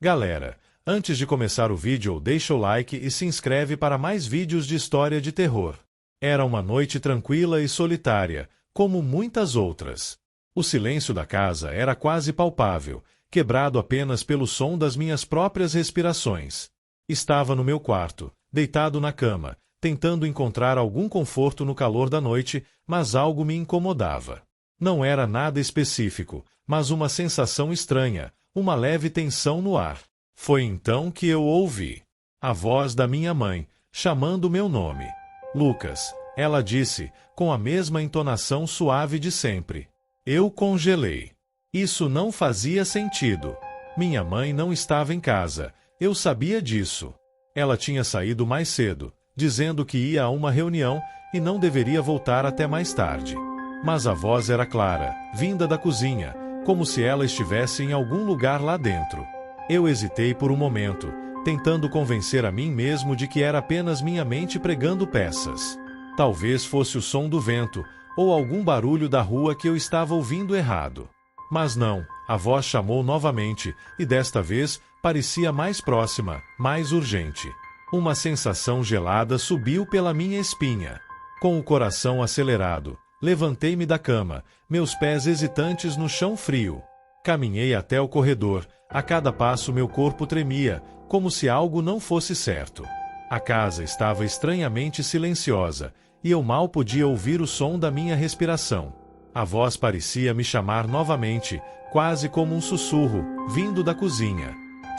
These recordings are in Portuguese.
Galera, antes de começar o vídeo, deixa o like e se inscreve para mais vídeos de história de terror. Era uma noite tranquila e solitária, como muitas outras. O silêncio da casa era quase palpável, quebrado apenas pelo som das minhas próprias respirações. Estava no meu quarto, deitado na cama, tentando encontrar algum conforto no calor da noite, mas algo me incomodava. Não era nada específico, mas uma sensação estranha, uma leve tensão no ar. Foi então que eu ouvi a voz da minha mãe, chamando meu nome. Lucas, ela disse, com a mesma entonação suave de sempre. Eu congelei. Isso não fazia sentido. Minha mãe não estava em casa, eu sabia disso. Ela tinha saído mais cedo, dizendo que ia a uma reunião e não deveria voltar até mais tarde. Mas a voz era clara, vinda da cozinha, como se ela estivesse em algum lugar lá dentro. Eu hesitei por um momento, tentando convencer a mim mesmo de que era apenas minha mente pregando peças. Talvez fosse o som do vento, ou algum barulho da rua que eu estava ouvindo errado. Mas não, a voz chamou novamente, e desta vez parecia mais próxima, mais urgente. Uma sensação gelada subiu pela minha espinha. Com o coração acelerado, levantei-me da cama, meus pés hesitantes no chão frio. Caminhei até o corredor, a cada passo meu corpo tremia, como se algo não fosse certo. A casa estava estranhamente silenciosa, e eu mal podia ouvir o som da minha respiração. A voz parecia me chamar novamente, quase como um sussurro, vindo da cozinha.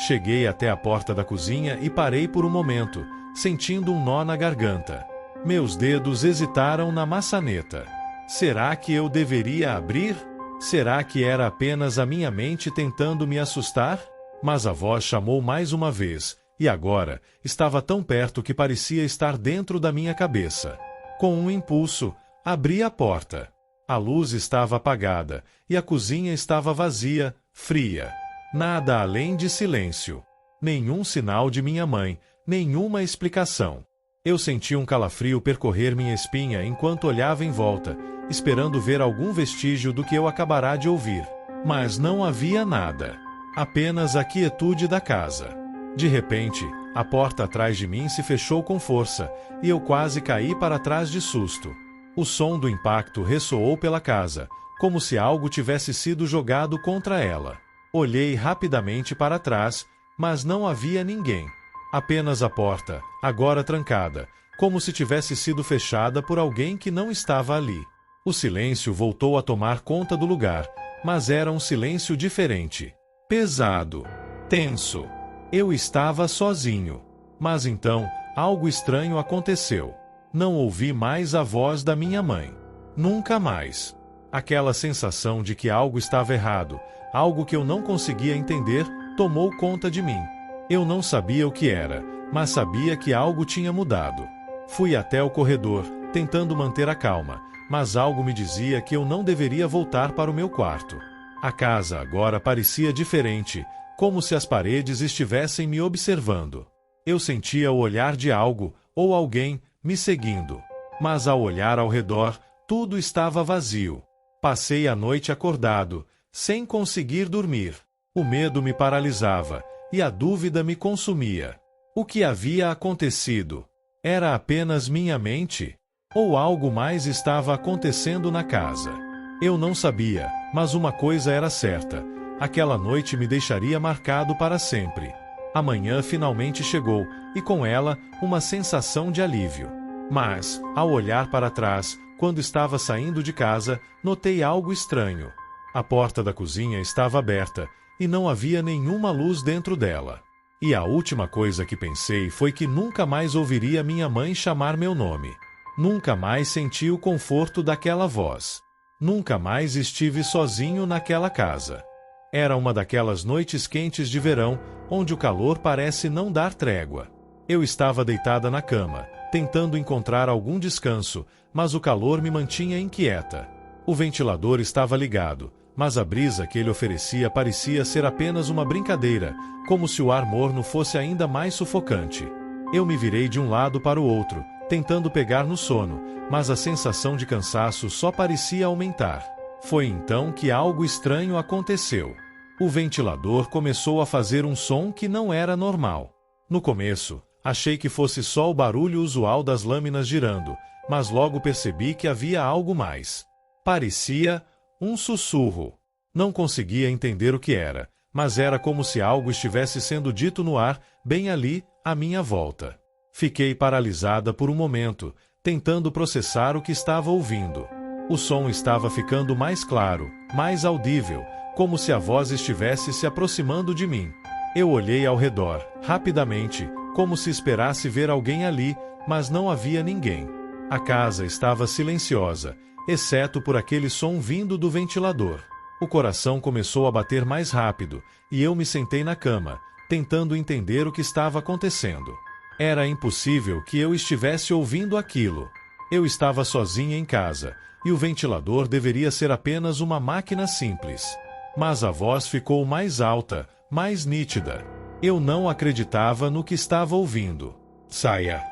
Cheguei até a porta da cozinha e parei por um momento, sentindo um nó na garganta. Meus dedos hesitaram na maçaneta. Será que eu deveria abrir? Será que era apenas a minha mente tentando me assustar? Mas a voz chamou mais uma vez, e agora estava tão perto que parecia estar dentro da minha cabeça. Com um impulso, abri a porta. A luz estava apagada, e a cozinha estava vazia, fria. Nada além de silêncio. Nenhum sinal de minha mãe, nenhuma explicação. Eu senti um calafrio percorrer minha espinha enquanto olhava em volta, esperando ver algum vestígio do que eu acabará de ouvir. Mas não havia nada. Apenas a quietude da casa. De repente, a porta atrás de mim se fechou com força, e eu quase caí para trás de susto. O som do impacto ressoou pela casa, como se algo tivesse sido jogado contra ela. Olhei rapidamente para trás, mas não havia ninguém. Apenas a porta, agora trancada, como se tivesse sido fechada por alguém que não estava ali. O silêncio voltou a tomar conta do lugar, mas era um silêncio diferente. Pesado. Tenso. Eu estava sozinho. Mas então, algo estranho aconteceu. Não ouvi mais a voz da minha mãe. Nunca mais. Aquela sensação de que algo estava errado, algo que eu não conseguia entender, tomou conta de mim. Eu não sabia o que era, mas sabia que algo tinha mudado. Fui até o corredor, tentando manter a calma, mas algo me dizia que eu não deveria voltar para o meu quarto. A casa agora parecia diferente, como se as paredes estivessem me observando. Eu sentia o olhar de algo, ou alguém, me seguindo. Mas ao olhar ao redor, tudo estava vazio. Passei a noite acordado, sem conseguir dormir. O medo me paralisava, e a dúvida me consumia. O que havia acontecido? Era apenas minha mente? Ou algo mais estava acontecendo na casa? Eu não sabia, mas uma coisa era certa. Aquela noite me deixaria marcado para sempre. A manhã finalmente chegou, e com ela, uma sensação de alívio. Mas, ao olhar para trás, quando estava saindo de casa, notei algo estranho. A porta da cozinha estava aberta, e não havia nenhuma luz dentro dela. E a última coisa que pensei foi que nunca mais ouviria minha mãe chamar meu nome. Nunca mais senti o conforto daquela voz. Nunca mais estive sozinho naquela casa. Era uma daquelas noites quentes de verão, onde o calor parece não dar trégua. Eu estava deitada na cama, tentando encontrar algum descanso, mas o calor me mantinha inquieta. O ventilador estava ligado, mas a brisa que ele oferecia parecia ser apenas uma brincadeira, como se o ar morno fosse ainda mais sufocante. Eu me virei de um lado para o outro, tentando pegar no sono, mas a sensação de cansaço só parecia aumentar. Foi então que algo estranho aconteceu. O ventilador começou a fazer um som que não era normal. No começo, achei que fosse só o barulho usual das lâminas girando, mas logo percebi que havia algo mais. Parecia um sussurro. Não conseguia entender o que era, mas era como se algo estivesse sendo dito no ar, bem ali, à minha volta. Fiquei paralisada por um momento, tentando processar o que estava ouvindo. O som estava ficando mais claro, mais audível, como se a voz estivesse se aproximando de mim. Eu olhei ao redor, rapidamente, como se esperasse ver alguém ali, mas não havia ninguém. A casa estava silenciosa, exceto por aquele som vindo do ventilador. O coração começou a bater mais rápido, e eu me sentei na cama, tentando entender o que estava acontecendo. Era impossível que eu estivesse ouvindo aquilo. Eu estava sozinha em casa, e o ventilador deveria ser apenas uma máquina simples. Mas a voz ficou mais alta, mais nítida. Eu não acreditava no que estava ouvindo. Saia!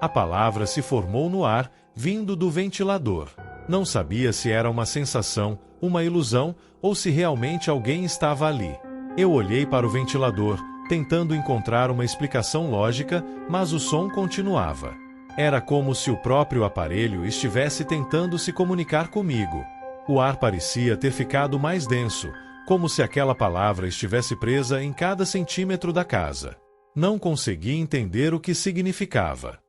A palavra se formou no ar, vindo do ventilador. Não sabia se era uma sensação, uma ilusão, ou se realmente alguém estava ali. Eu olhei para o ventilador, tentando encontrar uma explicação lógica, mas o som continuava. Era como se o próprio aparelho estivesse tentando se comunicar comigo. O ar parecia ter ficado mais denso, como se aquela palavra estivesse presa em cada centímetro da casa. Não consegui entender o que significava.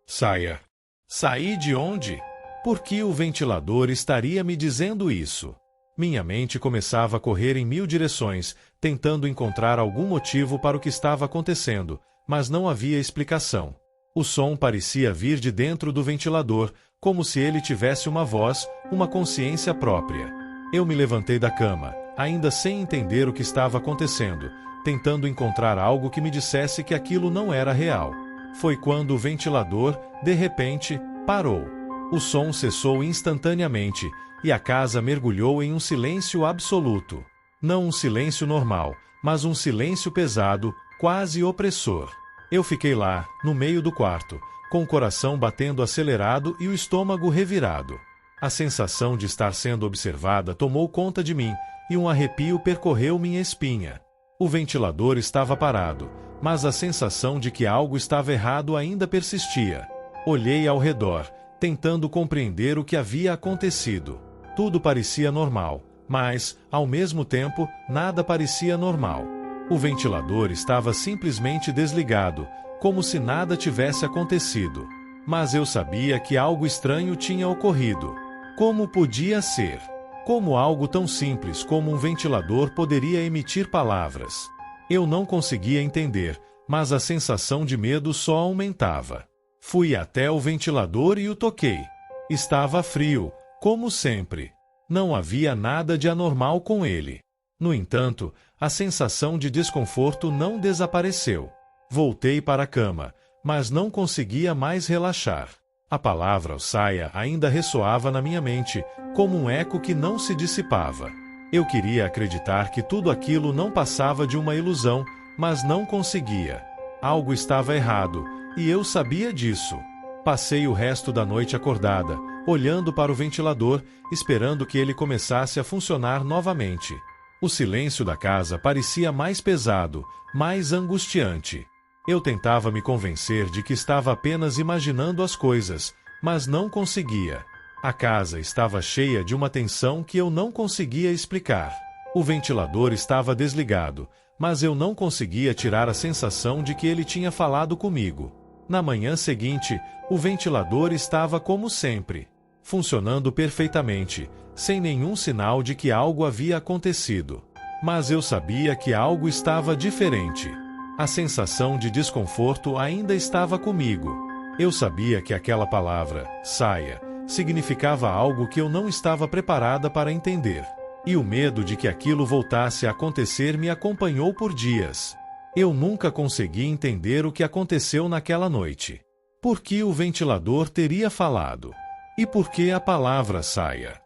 Saia! Saí de onde? Por que o ventilador estaria me dizendo isso? Minha mente começava a correr em 1000 direções, tentando encontrar algum motivo para o que estava acontecendo, mas não havia explicação. O som parecia vir de dentro do ventilador, como se ele tivesse uma voz, uma consciência própria. Eu me levantei da cama, ainda sem entender o que estava acontecendo, tentando encontrar algo que me dissesse que aquilo não era real. Foi quando o ventilador, de repente, parou. O som cessou instantaneamente, e a casa mergulhou em um silêncio absoluto. Não um silêncio normal, mas um silêncio pesado, quase opressor. Eu fiquei lá, no meio do quarto, com o coração batendo acelerado e o estômago revirado. A sensação de estar sendo observada tomou conta de mim, e um arrepio percorreu minha espinha. O ventilador estava parado, mas a sensação de que algo estava errado ainda persistia. Olhei ao redor, tentando compreender o que havia acontecido. Tudo parecia normal, mas, ao mesmo tempo, nada parecia normal. O ventilador estava simplesmente desligado, como se nada tivesse acontecido. Mas eu sabia que algo estranho tinha ocorrido. Como podia ser? Como algo tão simples como um ventilador poderia emitir palavras? Eu não conseguia entender, mas a sensação de medo só aumentava. Fui até o ventilador e o toquei. Estava frio, como sempre. Não havia nada de anormal com ele. No entanto, a sensação de desconforto não desapareceu. Voltei para a cama, mas não conseguia mais relaxar. A palavra saia ainda ressoava na minha mente, como um eco que não se dissipava. Eu queria acreditar que tudo aquilo não passava de uma ilusão, mas não conseguia. Algo estava errado, e eu sabia disso. Passei o resto da noite acordada, olhando para o ventilador, esperando que ele começasse a funcionar novamente. O silêncio da casa parecia mais pesado, mais angustiante. Eu tentava me convencer de que estava apenas imaginando as coisas, mas não conseguia. A casa estava cheia de uma tensão que eu não conseguia explicar. O ventilador estava desligado, mas eu não conseguia tirar a sensação de que ele tinha falado comigo. Na manhã seguinte, o ventilador estava como sempre, funcionando perfeitamente, sem nenhum sinal de que algo havia acontecido. Mas eu sabia que algo estava diferente. A sensação de desconforto ainda estava comigo. Eu sabia que aquela palavra, saia, significava algo que eu não estava preparada para entender. E o medo de que aquilo voltasse a acontecer me acompanhou por dias. Eu nunca consegui entender o que aconteceu naquela noite. Por que o ventilador teria falado? E por que a palavra saia?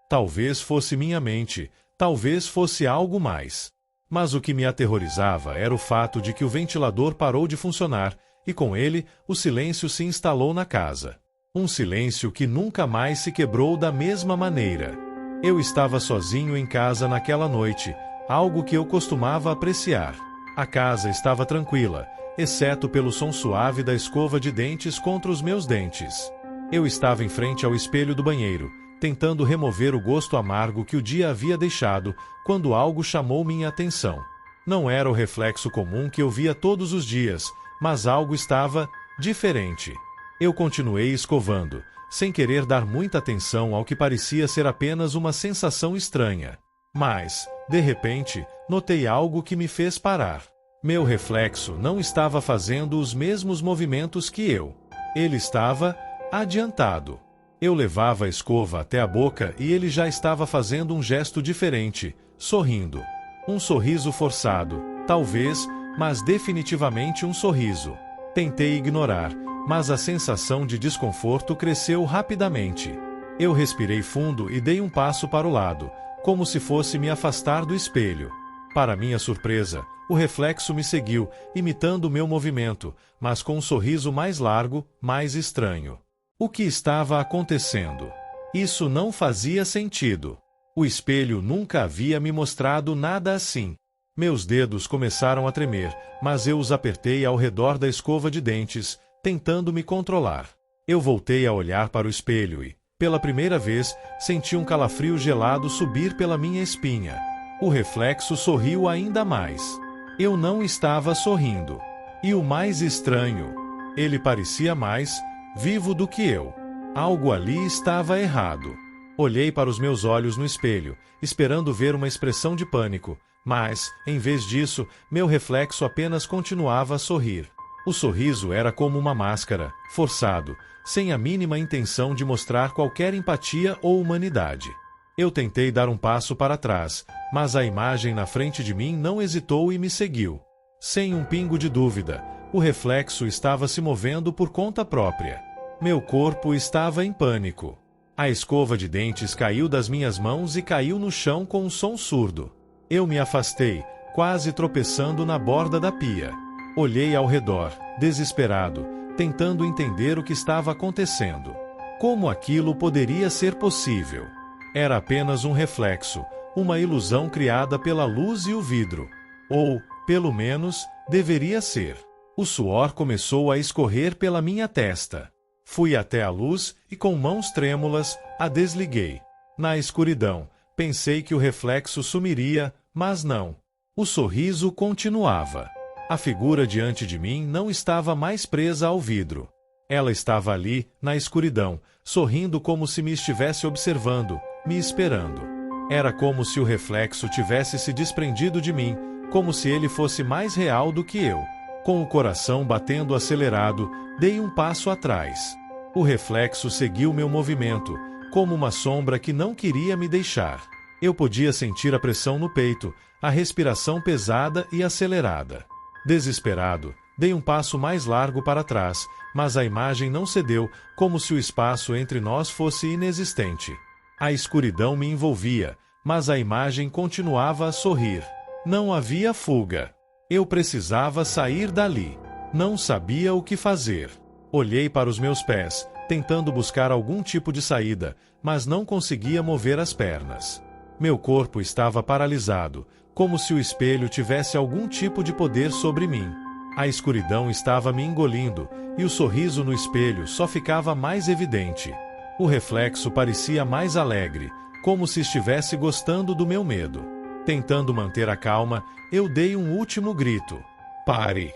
Talvez fosse minha mente, talvez fosse algo mais. Mas o que me aterrorizava era o fato de que o ventilador parou de funcionar, e com ele, o silêncio se instalou na casa. Um silêncio que nunca mais se quebrou da mesma maneira. Eu estava sozinho em casa naquela noite, algo que eu costumava apreciar. A casa estava tranquila, exceto pelo som suave da escova de dentes contra os meus dentes. Eu estava em frente ao espelho do banheiro, tentando remover o gosto amargo que o dia havia deixado, quando algo chamou minha atenção. Não era o reflexo comum que eu via todos os dias, mas algo estava diferente. Eu continuei escovando, sem querer dar muita atenção ao que parecia ser apenas uma sensação estranha. Mas, de repente, notei algo que me fez parar. Meu reflexo não estava fazendo os mesmos movimentos que eu. Ele estava adiantado. Eu levava a escova até a boca e ele já estava fazendo um gesto diferente, sorrindo. Um sorriso forçado, talvez, mas definitivamente um sorriso. Tentei ignorar, mas a sensação de desconforto cresceu rapidamente. Eu respirei fundo e dei um passo para o lado, como se fosse me afastar do espelho. Para minha surpresa, o reflexo me seguiu, imitando o meu movimento, mas com um sorriso mais largo, mais estranho. O que estava acontecendo? Isso não fazia sentido. O espelho nunca havia me mostrado nada assim. Meus dedos começaram a tremer, mas eu os apertei ao redor da escova de dentes, tentando me controlar. Eu voltei a olhar para o espelho e, pela primeira vez, senti um calafrio gelado subir pela minha espinha. O reflexo sorriu ainda mais. Eu não estava sorrindo. E o mais estranho, ele parecia mais vivo do que eu. Algo ali estava errado. Olhei para os meus olhos no espelho, esperando ver uma expressão de pânico, mas, em vez disso, meu reflexo apenas continuava a sorrir. O sorriso era como uma máscara, forçado, sem a mínima intenção de mostrar qualquer empatia ou humanidade. Eu tentei dar um passo para trás, mas a imagem na frente de mim não hesitou e me seguiu. Sem um pingo de dúvida, o reflexo estava se movendo por conta própria. Meu corpo estava em pânico. A escova de dentes caiu das minhas mãos e caiu no chão com um som surdo. Eu me afastei, quase tropeçando na borda da pia. Olhei ao redor, desesperado, tentando entender o que estava acontecendo. Como aquilo poderia ser possível? Era apenas um reflexo, uma ilusão criada pela luz e o vidro. Ou, pelo menos, deveria ser. O suor começou a escorrer pela minha testa. Fui até a luz e, com mãos trêmulas, a desliguei. Na escuridão, pensei que o reflexo sumiria, mas não. O sorriso continuava. A figura diante de mim não estava mais presa ao vidro. Ela estava ali, na escuridão, sorrindo como se me estivesse observando, me esperando. Era como se o reflexo tivesse se desprendido de mim, como se ele fosse mais real do que eu. Com o coração batendo acelerado, dei um passo atrás. O reflexo seguiu meu movimento, como uma sombra que não queria me deixar. Eu podia sentir a pressão no peito, a respiração pesada e acelerada. Desesperado, dei um passo mais largo para trás, mas a imagem não cedeu, como se o espaço entre nós fosse inexistente. A escuridão me envolvia, mas a imagem continuava a sorrir. Não havia fuga. Eu precisava sair dali. Não sabia o que fazer. Olhei para os meus pés, tentando buscar algum tipo de saída, mas não conseguia mover as pernas. Meu corpo estava paralisado, como se o espelho tivesse algum tipo de poder sobre mim. A escuridão estava me engolindo, e o sorriso no espelho só ficava mais evidente. O reflexo parecia mais alegre, como se estivesse gostando do meu medo. Tentando manter a calma, eu dei um último grito. Pare!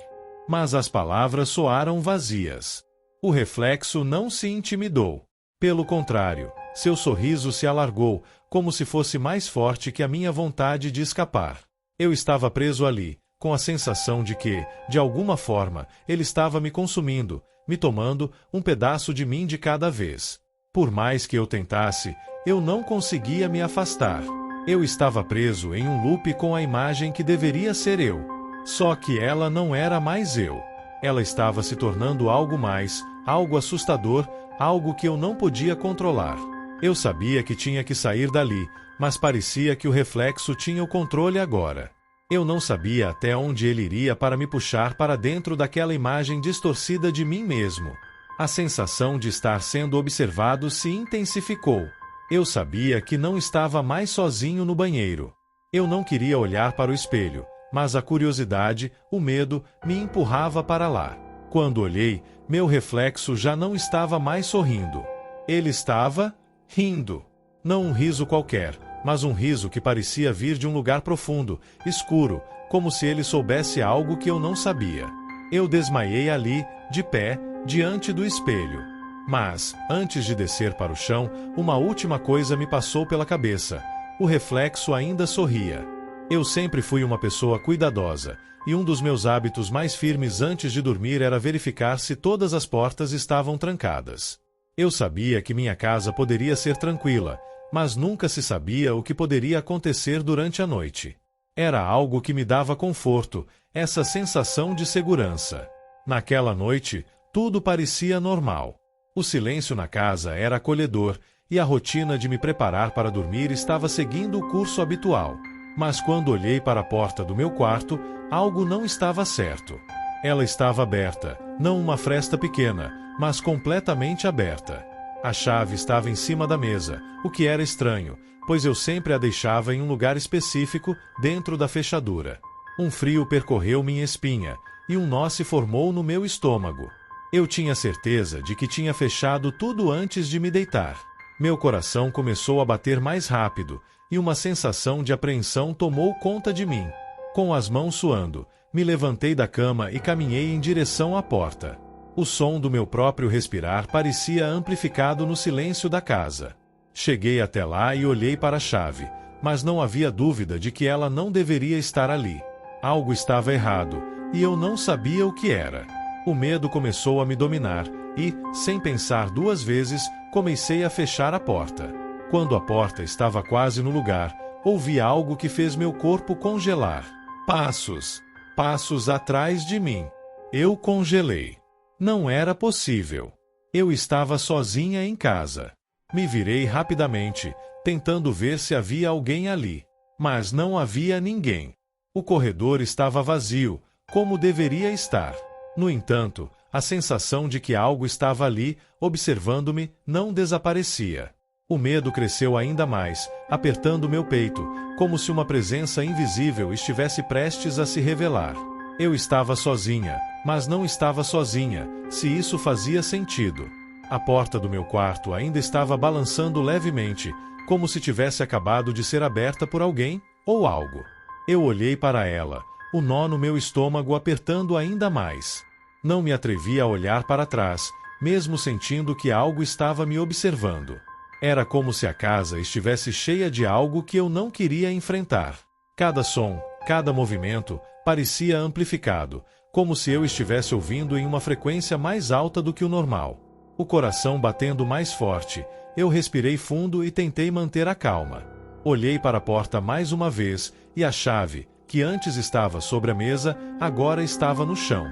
Mas as palavras soaram vazias. O reflexo não se intimidou. Pelo contrário, seu sorriso se alargou, como se fosse mais forte que a minha vontade de escapar. Eu estava preso ali, com a sensação de que, de alguma forma, ele estava me consumindo, me tomando um pedaço de mim de cada vez. Por mais que eu tentasse, eu não conseguia me afastar. Eu estava preso em um loop com a imagem que deveria ser eu. Só que ela não era mais eu. Ela estava se tornando algo mais, algo assustador, algo que eu não podia controlar. Eu sabia que tinha que sair dali, mas parecia que o reflexo tinha o controle agora. Eu não sabia até onde ele iria para me puxar para dentro daquela imagem distorcida de mim mesmo. A sensação de estar sendo observado se intensificou. Eu sabia que não estava mais sozinho no banheiro. Eu não queria olhar para o espelho, mas a curiosidade, o medo, me empurrava para lá. Quando olhei, meu reflexo já não estava mais sorrindo. Ele estava rindo. Não um riso qualquer, mas um riso que parecia vir de um lugar profundo, escuro, como se ele soubesse algo que eu não sabia. Eu desmaiei ali, de pé, diante do espelho. Mas, antes de descer para o chão, uma última coisa me passou pela cabeça. O reflexo ainda sorria. Eu sempre fui uma pessoa cuidadosa, e um dos meus hábitos mais firmes antes de dormir era verificar se todas as portas estavam trancadas. Eu sabia que minha casa poderia ser tranquila, mas nunca se sabia o que poderia acontecer durante a noite. Era algo que me dava conforto, essa sensação de segurança. Naquela noite, tudo parecia normal. O silêncio na casa era acolhedor, e a rotina de me preparar para dormir estava seguindo o curso habitual. Mas quando olhei para a porta do meu quarto, algo não estava certo. Ela estava aberta, não uma fresta pequena, mas completamente aberta. A chave estava em cima da mesa, o que era estranho, pois eu sempre a deixava em um lugar específico, dentro da fechadura. Um frio percorreu minha espinha, e um nó se formou no meu estômago. Eu tinha certeza de que tinha fechado tudo antes de me deitar. Meu coração começou a bater mais rápido, e uma sensação de apreensão tomou conta de mim. Com as mãos suando, me levantei da cama e caminhei em direção à porta. O som do meu próprio respirar parecia amplificado no silêncio da casa. Cheguei até lá e olhei para a chave, mas não havia dúvida de que ela não deveria estar ali. Algo estava errado, e eu não sabia o que era. O medo começou a me dominar, e, sem pensar duas vezes, comecei a fechar a porta. Quando a porta estava quase no lugar, ouvi algo que fez meu corpo congelar. Passos. Passos atrás de mim. Eu congelei. Não era possível. Eu estava sozinha em casa. Me virei rapidamente, tentando ver se havia alguém ali. Mas não havia ninguém. O corredor estava vazio, como deveria estar. No entanto, a sensação de que algo estava ali, observando-me, não desaparecia. O medo cresceu ainda mais, apertando meu peito, como se uma presença invisível estivesse prestes a se revelar. Eu estava sozinha, mas não estava sozinha, se isso fazia sentido. A porta do meu quarto ainda estava balançando levemente, como se tivesse acabado de ser aberta por alguém ou algo. Eu olhei para ela, o nó no meu estômago apertando ainda mais. Não me atrevi a olhar para trás, mesmo sentindo que algo estava me observando. Era como se a casa estivesse cheia de algo que eu não queria enfrentar. Cada som, cada movimento, parecia amplificado, como se eu estivesse ouvindo em uma frequência mais alta do que o normal. O coração batendo mais forte, eu respirei fundo e tentei manter a calma. Olhei para a porta mais uma vez, e a chave, que antes estava sobre a mesa, agora estava no chão.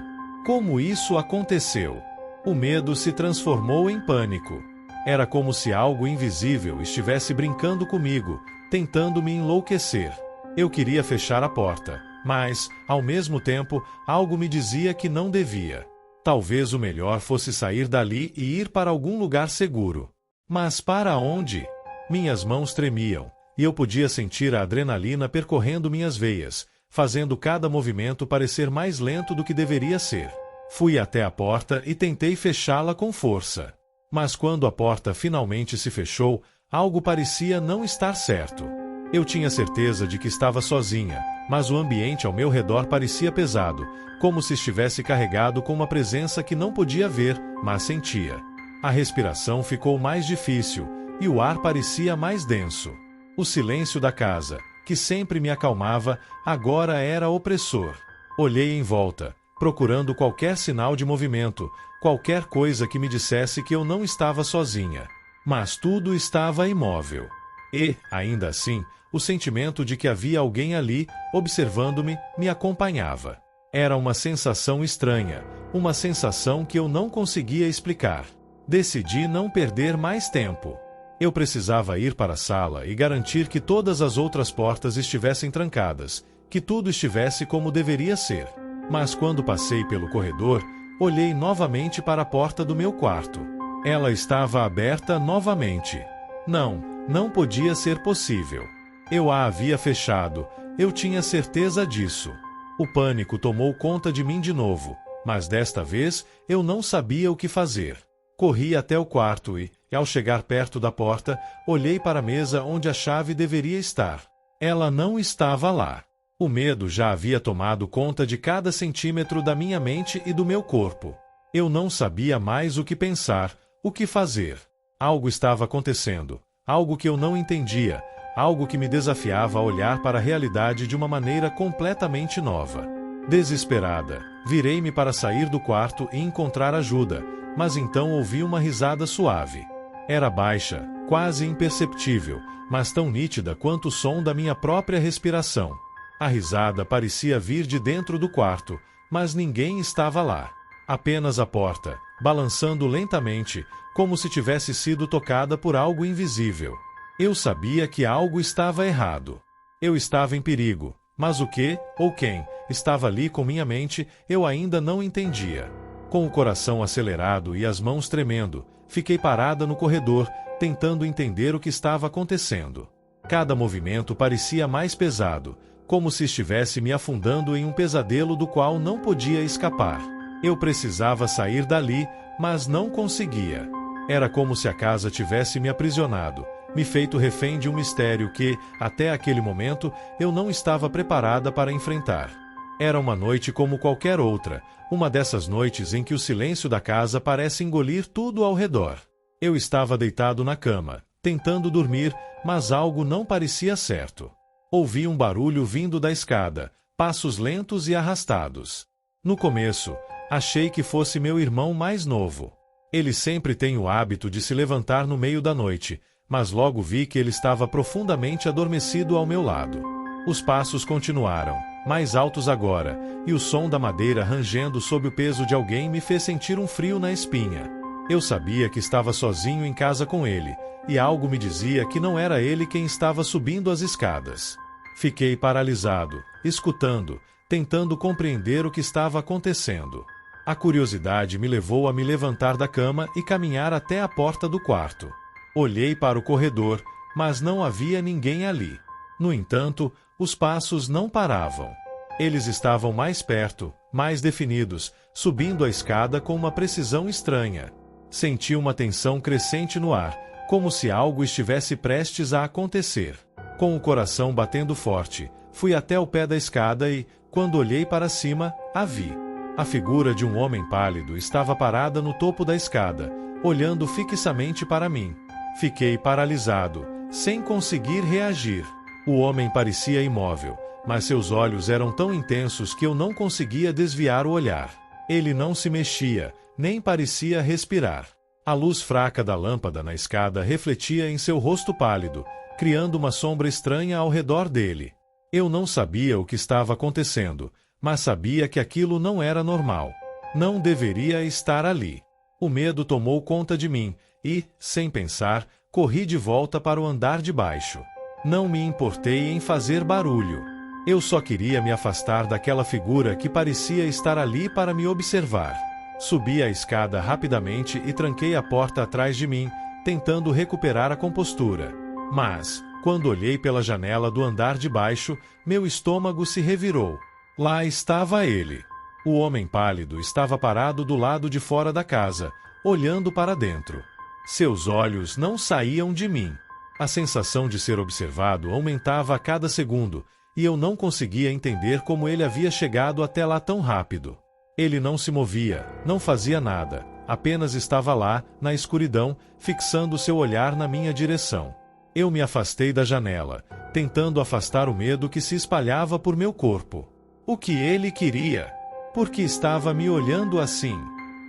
Como isso aconteceu? O medo se transformou em pânico. Era como se algo invisível estivesse brincando comigo, tentando me enlouquecer. Eu queria fechar a porta, mas, ao mesmo tempo, algo me dizia que não devia. Talvez o melhor fosse sair dali e ir para algum lugar seguro. Mas para onde? Minhas mãos tremiam, e eu podia sentir a adrenalina percorrendo minhas veias, fazendo cada movimento parecer mais lento do que deveria ser. Fui até a porta e tentei fechá-la com força. Mas quando a porta finalmente se fechou, algo parecia não estar certo. Eu tinha certeza de que estava sozinha, mas o ambiente ao meu redor parecia pesado, como se estivesse carregado com uma presença que não podia ver, mas sentia. A respiração ficou mais difícil, e o ar parecia mais denso. O silêncio da casa, que sempre me acalmava, agora era opressor. Olhei em volta, procurando qualquer sinal de movimento, qualquer coisa que me dissesse que eu não estava sozinha. Mas tudo estava imóvel. E, ainda assim, o sentimento de que havia alguém ali, observando-me, me acompanhava. Era uma sensação estranha, uma sensação que eu não conseguia explicar. Decidi não perder mais tempo. Eu precisava ir para a sala e garantir que todas as outras portas estivessem trancadas, que tudo estivesse como deveria ser. Mas quando passei pelo corredor, olhei novamente para a porta do meu quarto. Ela estava aberta novamente. Não podia ser possível. Eu a havia fechado, eu tinha certeza disso. O pânico tomou conta de mim de novo, mas desta vez eu não sabia o que fazer. Corri até o quarto e, ao chegar perto da porta, olhei para a mesa onde a chave deveria estar. Ela não estava lá. O medo já havia tomado conta de cada centímetro da minha mente e do meu corpo. Eu não sabia mais o que pensar, o que fazer. Algo estava acontecendo, algo que eu não entendia, algo que me desafiava a olhar para a realidade de uma maneira completamente nova. Desesperada, virei-me para sair do quarto e encontrar ajuda, mas então ouvi uma risada suave. Era baixa, quase imperceptível, mas tão nítida quanto o som da minha própria respiração. A risada parecia vir de dentro do quarto, mas ninguém estava lá. Apenas a porta, balançando lentamente, como se tivesse sido tocada por algo invisível. Eu sabia que algo estava errado. Eu estava em perigo, mas o que, ou quem, estava ali com minha mente, eu ainda não entendia. Com o coração acelerado e as mãos tremendo, fiquei parada no corredor, tentando entender o que estava acontecendo. Cada movimento parecia mais pesado, como se estivesse me afundando em um pesadelo do qual não podia escapar. Eu precisava sair dali, mas não conseguia. Era como se a casa tivesse me aprisionado, me feito refém de um mistério que, até aquele momento, eu não estava preparada para enfrentar. Era uma noite como qualquer outra, uma dessas noites em que o silêncio da casa parece engolir tudo ao redor. Eu estava deitado na cama, tentando dormir, mas algo não parecia certo. Ouvi um barulho vindo da escada, passos lentos e arrastados. No começo, achei que fosse meu irmão mais novo. Ele sempre tem o hábito de se levantar no meio da noite, mas logo vi que ele estava profundamente adormecido ao meu lado. Os passos continuaram, mais altos agora, e o som da madeira rangendo sob o peso de alguém me fez sentir um frio na espinha. Eu sabia que estava sozinho em casa com ele, e algo me dizia que não era ele quem estava subindo as escadas. Fiquei paralisado, escutando, tentando compreender o que estava acontecendo. A curiosidade me levou a me levantar da cama e caminhar até a porta do quarto. Olhei para o corredor, mas não havia ninguém ali. No entanto, os passos não paravam. Eles estavam mais perto, mais definidos, subindo a escada com uma precisão estranha. Senti uma tensão crescente no ar, como se algo estivesse prestes a acontecer. Com o coração batendo forte, fui até o pé da escada e, quando olhei para cima, a vi. A figura de um homem pálido estava parada no topo da escada, olhando fixamente para mim. Fiquei paralisado, sem conseguir reagir. O homem parecia imóvel, mas seus olhos eram tão intensos que eu não conseguia desviar o olhar. Ele não se mexia, nem parecia respirar. A luz fraca da lâmpada na escada refletia em seu rosto pálido, criando uma sombra estranha ao redor dele. Eu não sabia o que estava acontecendo, mas sabia que aquilo não era normal. Não deveria estar ali. O medo tomou conta de mim e, sem pensar, corri de volta para o andar de baixo. Não me importei em fazer barulho. Eu só queria me afastar daquela figura que parecia estar ali para me observar. Subi a escada rapidamente e tranquei a porta atrás de mim, tentando recuperar a compostura. Mas, quando olhei pela janela do andar de baixo, meu estômago se revirou. Lá estava ele. O homem pálido estava parado do lado de fora da casa, olhando para dentro. Seus olhos não saíam de mim. A sensação de ser observado aumentava a cada segundo, e eu não conseguia entender como ele havia chegado até lá tão rápido. Ele não se movia, não fazia nada, apenas estava lá, na escuridão, fixando seu olhar na minha direção. Eu me afastei da janela, tentando afastar o medo que se espalhava por meu corpo. O que ele queria? Por que estava me olhando assim?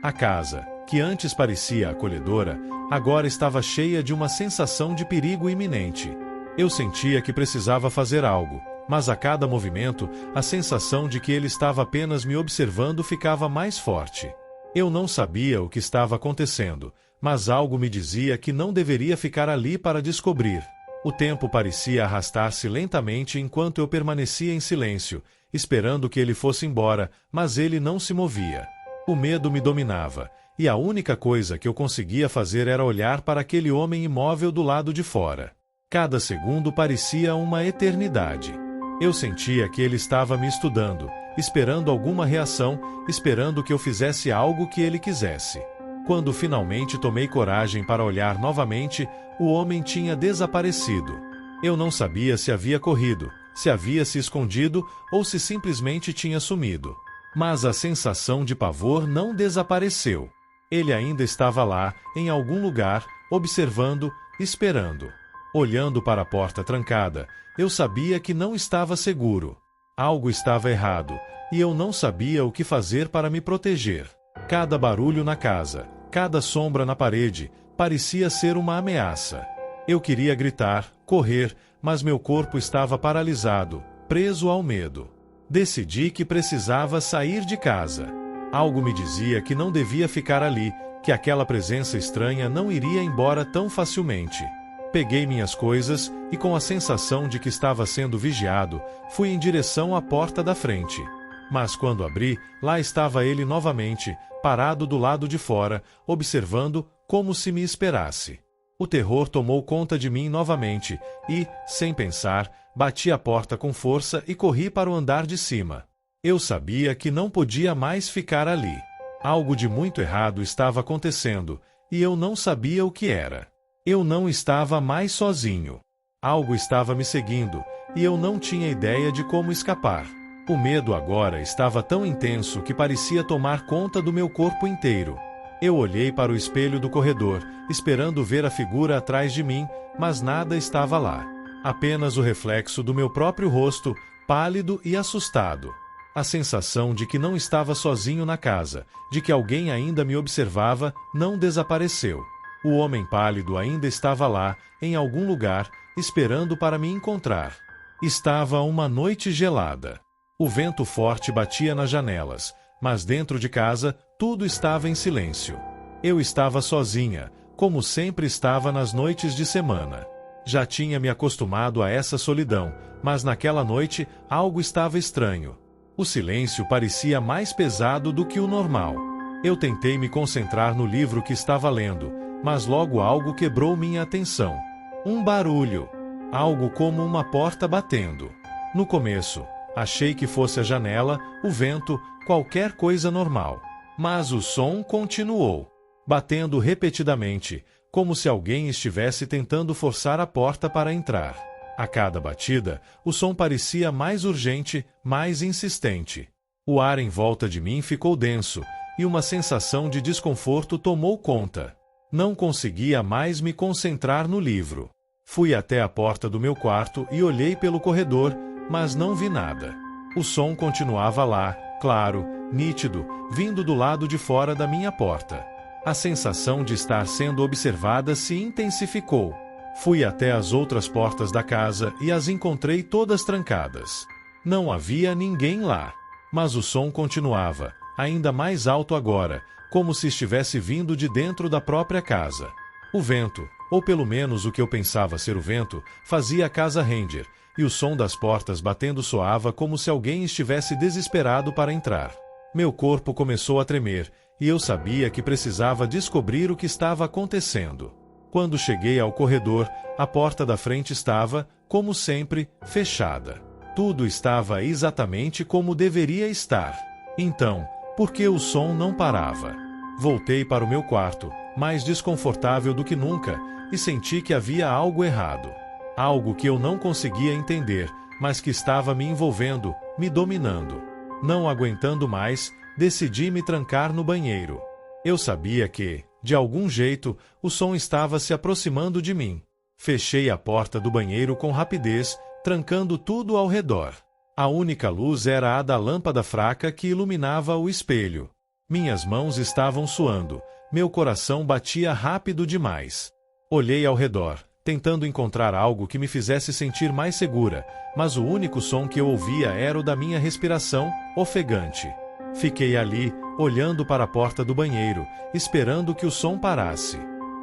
A casa, que antes parecia acolhedora, agora estava cheia de uma sensação de perigo iminente. Eu sentia que precisava fazer algo, mas a cada movimento, a sensação de que ele estava apenas me observando ficava mais forte. Eu não sabia o que estava acontecendo, mas algo me dizia que não deveria ficar ali para descobrir. O tempo parecia arrastar-se lentamente enquanto eu permanecia em silêncio, esperando que ele fosse embora, mas ele não se movia. O medo me dominava, e a única coisa que eu conseguia fazer era olhar para aquele homem imóvel do lado de fora. Cada segundo parecia uma eternidade. Eu sentia que ele estava me estudando, esperando alguma reação, esperando que eu fizesse algo que ele quisesse. Quando finalmente tomei coragem para olhar novamente, o homem tinha desaparecido. Eu não sabia se havia corrido, se havia se escondido ou se simplesmente tinha sumido. Mas a sensação de pavor não desapareceu. Ele ainda estava lá, em algum lugar, observando, esperando. Olhando para a porta trancada, eu sabia que não estava seguro. Algo estava errado, e eu não sabia o que fazer para me proteger. Cada barulho na casa, cada sombra na parede, parecia ser uma ameaça. Eu queria gritar, correr, mas meu corpo estava paralisado, preso ao medo. Decidi que precisava sair de casa. Algo me dizia que não devia ficar ali, que aquela presença estranha não iria embora tão facilmente. Peguei minhas coisas e, com a sensação de que estava sendo vigiado, fui em direção à porta da frente. Mas quando abri, lá estava ele novamente, parado do lado de fora, observando como se me esperasse. O terror tomou conta de mim novamente e, sem pensar, bati a porta com força e corri para o andar de cima. Eu sabia que não podia mais ficar ali. Algo de muito errado estava acontecendo, e eu não sabia o que era. Eu não estava mais sozinho. Algo estava me seguindo, e eu não tinha ideia de como escapar. O medo agora estava tão intenso que parecia tomar conta do meu corpo inteiro. Eu olhei para o espelho do corredor, esperando ver a figura atrás de mim, mas nada estava lá. Apenas o reflexo do meu próprio rosto, pálido e assustado. A sensação de que não estava sozinho na casa, de que alguém ainda me observava, não desapareceu. O homem pálido ainda estava lá, em algum lugar, esperando para me encontrar. Estava uma noite gelada. O vento forte batia nas janelas, mas dentro de casa tudo estava em silêncio. Eu estava sozinha, como sempre estava nas noites de semana. Já tinha me acostumado a essa solidão, mas naquela noite algo estava estranho. O silêncio parecia mais pesado do que o normal. Eu tentei me concentrar no livro que estava lendo, mas logo algo quebrou minha atenção. Um barulho. Algo como uma porta batendo. No começo, achei que fosse a janela, o vento, qualquer coisa normal. Mas o som continuou, batendo repetidamente, como se alguém estivesse tentando forçar a porta para entrar. A cada batida, o som parecia mais urgente, mais insistente. O ar em volta de mim ficou denso, e uma sensação de desconforto tomou conta. Não conseguia mais me concentrar no livro. Fui até a porta do meu quarto e olhei pelo corredor, mas não vi nada. O som continuava lá, claro, nítido, vindo do lado de fora da minha porta. A sensação de estar sendo observada se intensificou. Fui até as outras portas da casa e as encontrei todas trancadas. Não havia ninguém lá. Mas o som continuava, ainda mais alto agora, como se estivesse vindo de dentro da própria casa. O vento, ou pelo menos o que eu pensava ser o vento, fazia a casa render, e o som das portas batendo soava como se alguém estivesse desesperado para entrar. Meu corpo começou a tremer, e eu sabia que precisava descobrir o que estava acontecendo. Quando cheguei ao corredor, a porta da frente estava, como sempre, fechada. Tudo estava exatamente como deveria estar. Então, por que o som não parava? Voltei para o meu quarto, mais desconfortável do que nunca, e senti que havia algo errado. Algo que eu não conseguia entender, mas que estava me envolvendo, me dominando. Não aguentando mais, decidi me trancar no banheiro. Eu sabia que, de algum jeito, o som estava se aproximando de mim. Fechei a porta do banheiro com rapidez, trancando tudo ao redor. A única luz era a da lâmpada fraca que iluminava o espelho. Minhas mãos estavam suando, meu coração batia rápido demais. Olhei ao redor, tentando encontrar algo que me fizesse sentir mais segura, mas o único som que eu ouvia era o da minha respiração, ofegante. Fiquei ali, olhando para a porta do banheiro, esperando que o som parasse.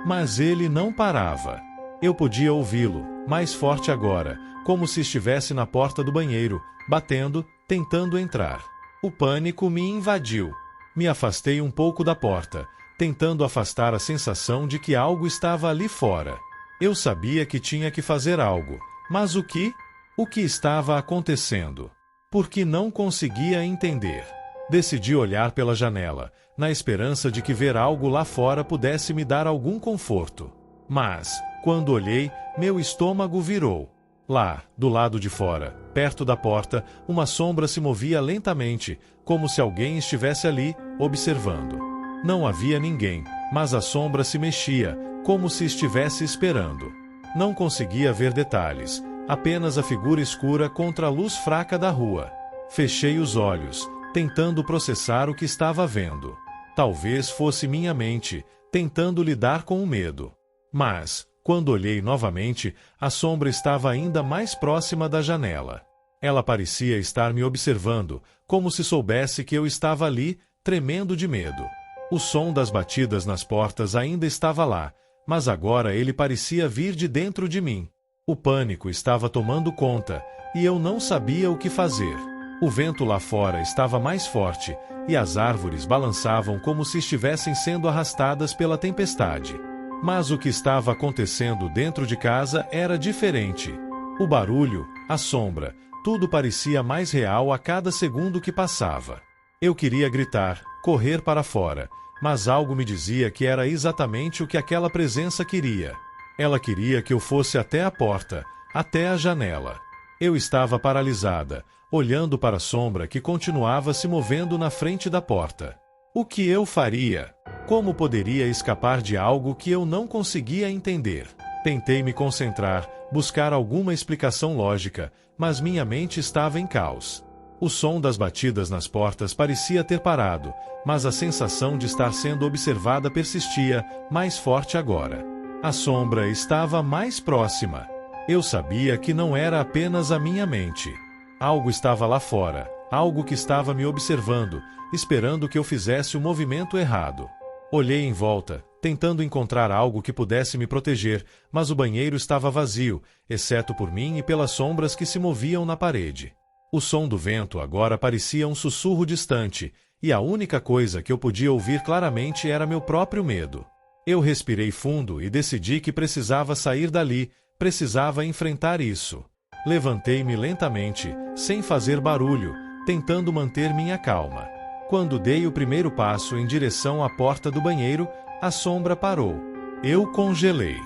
Mas ele não parava. Eu podia ouvi-lo, mais forte agora, como se estivesse na porta do banheiro, batendo, tentando entrar. O pânico me invadiu. Me afastei um pouco da porta, tentando afastar a sensação de que algo estava ali fora. Eu sabia que tinha que fazer algo, mas o que? O que estava acontecendo? Porque não conseguia entender. Decidi olhar pela janela, na esperança de que ver algo lá fora pudesse me dar algum conforto. Mas, quando olhei, meu estômago virou. Lá, do lado de fora, perto da porta, uma sombra se movia lentamente, como se alguém estivesse ali, observando. Não havia ninguém, mas a sombra se mexia, como se estivesse esperando. Não conseguia ver detalhes, apenas a figura escura contra a luz fraca da rua. Fechei os olhos, tentando processar o que estava vendo. Talvez fosse minha mente, tentando lidar com o medo. Mas, quando olhei novamente, a sombra estava ainda mais próxima da janela. Ela parecia estar me observando, como se soubesse que eu estava ali, tremendo de medo. O som das batidas nas portas ainda estava lá, mas agora ele parecia vir de dentro de mim. O pânico estava tomando conta, e eu não sabia o que fazer. O vento lá fora estava mais forte, e as árvores balançavam como se estivessem sendo arrastadas pela tempestade. Mas o que estava acontecendo dentro de casa era diferente. O barulho, a sombra, tudo parecia mais real a cada segundo que passava. Eu queria gritar, correr para fora, mas algo me dizia que era exatamente o que aquela presença queria. Ela queria que eu fosse até a porta, até a janela. Eu estava paralisada, olhando para a sombra que continuava se movendo na frente da porta. O que eu faria? Como poderia escapar de algo que eu não conseguia entender? Tentei me concentrar, buscar alguma explicação lógica, mas minha mente estava em caos. O som das batidas nas portas parecia ter parado, mas a sensação de estar sendo observada persistia, mais forte agora. A sombra estava mais próxima. Eu sabia que não era apenas a minha mente. Algo estava lá fora, algo que estava me observando, esperando que eu fizesse o movimento errado. Olhei em volta, tentando encontrar algo que pudesse me proteger, mas o banheiro estava vazio, exceto por mim e pelas sombras que se moviam na parede. O som do vento agora parecia um sussurro distante, e a única coisa que eu podia ouvir claramente era meu próprio medo. Eu respirei fundo e decidi que precisava sair dali, precisava enfrentar isso. Levantei-me lentamente, sem fazer barulho, tentando manter minha calma. Quando dei o primeiro passo em direção à porta do banheiro, a sombra parou. Eu congelei.